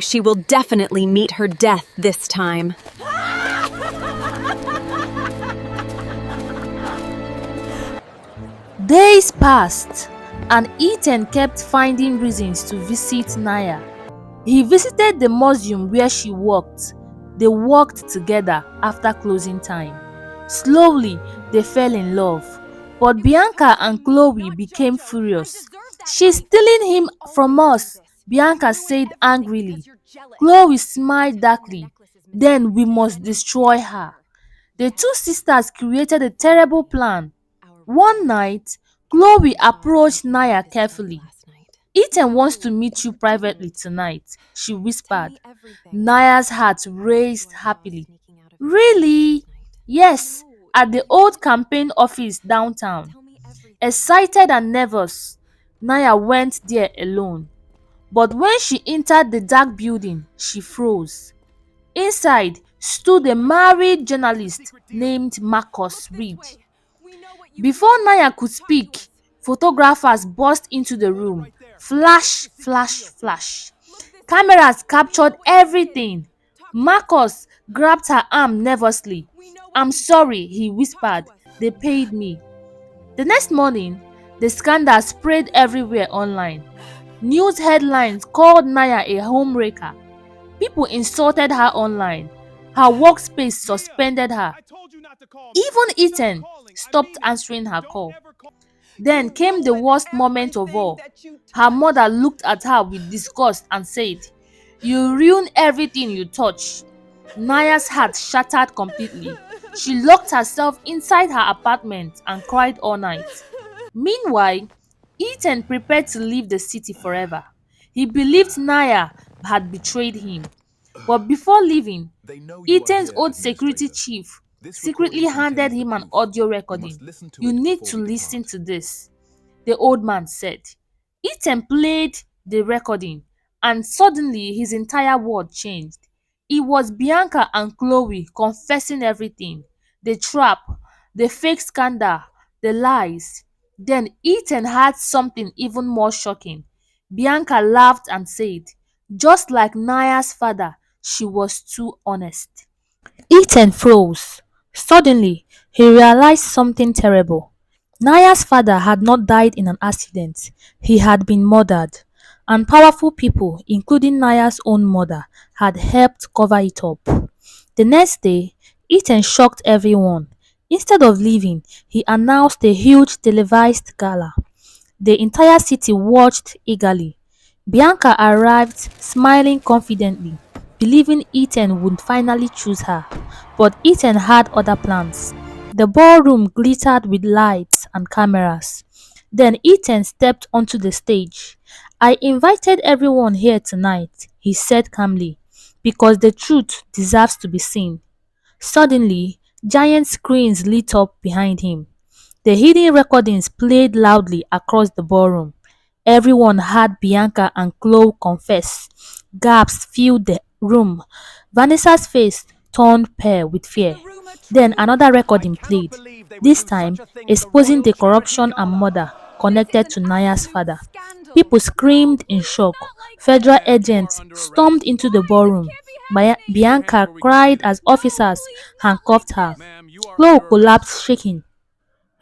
She will definitely meet her death this time. Days passed, and Ethan kept finding reasons to visit Nia. He visited the museum where she worked. They worked together after closing time. Slowly, they fell in love. But Bianca and Chloe became furious. "She's stealing him from us," Bianca said angrily. Chloe smiled darkly. "Then we must destroy her." The two sisters created a terrible plan. One night, Chloe approached Nia carefully. "Ethan wants to meet you privately tonight," she whispered. Naya's heart raced happily. "Really?" "Yes, at the old campaign office downtown." Excited and nervous, Naya went there alone. But when she entered the dark building, she froze. Inside stood a married journalist named Marcus Reed. Before Naya could speak, photographers burst into the room. Flash, flash, flash. Cameras captured everything. Marcus grabbed her arm nervously. "I'm sorry," he whispered. "They paid me." The next morning, the scandal spread everywhere online. News headlines called Naya a homewrecker. People insulted her online. Her workspace suspended her. Even Ethan stopped answering her call. Then came the worst moment of all. Her mother looked at her with disgust and said, "You ruin everything you touch." Naya's heart shattered completely. She locked herself inside her apartment and cried all night. Meanwhile, Ethan prepared to leave the city forever. He believed Naya had betrayed him. But before leaving, Ethan's old security chief secretly handed him an audio recording. "You need to listen to this," the old man said. Ethan played the recording, and suddenly his entire world changed. It was Bianca and Chloe confessing everything: the trap, the fake scandal, the lies. Then Ethan had something even more shocking. Bianca laughed and said, "Just like Naya's father, she was too honest." Ethan froze. Suddenly, he realized something terrible. Naya's father had not died in an accident. He had been murdered. And powerful people, including Naya's own mother, had helped cover it up. The next day, Ethan shocked everyone. Instead of leaving, he announced a huge televised gala. The entire city watched eagerly. Bianca arrived smiling confidently, believing Ethan would finally choose her. But Ethan had other plans. The ballroom glittered with lights and cameras. Then Ethan stepped onto the stage. "I invited everyone here tonight," he said calmly, "because the truth deserves to be seen." Suddenly, giant screens lit up behind him. The hidden recordings played loudly across the ballroom. Everyone heard Bianca and Chloe confess. Gasps filled the room. Vanessa's face turned pale with fear. Then another recording played, this time exposing the corruption and murder connected to Naya's father. People screamed in shock. Federal agents stormed into the ballroom. Bianca cried as officers handcuffed her. Chloe collapsed shaking.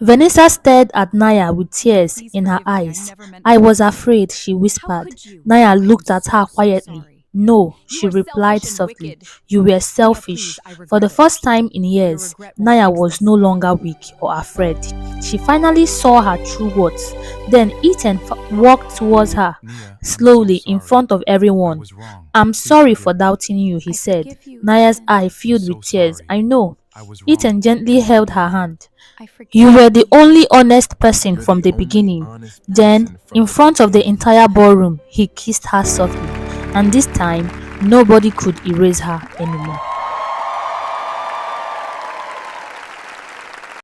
Vanessa stared at Naya with tears in her eyes. "I was afraid," she whispered. Naya looked at her quietly. "No," she replied softly. "You were selfish." For the first time in years, Naya was no longer weak or afraid. She finally saw her true words. Then Ethan walked towards her, slowly in front of everyone. "I'm sorry for doubting you," he said. Naya's eye filled with tears. "I know." Ethan gently held her hand. "You were the only honest person from the beginning." Then, in front of the entire ballroom, he kissed her softly, and this time, nobody could erase her anymore.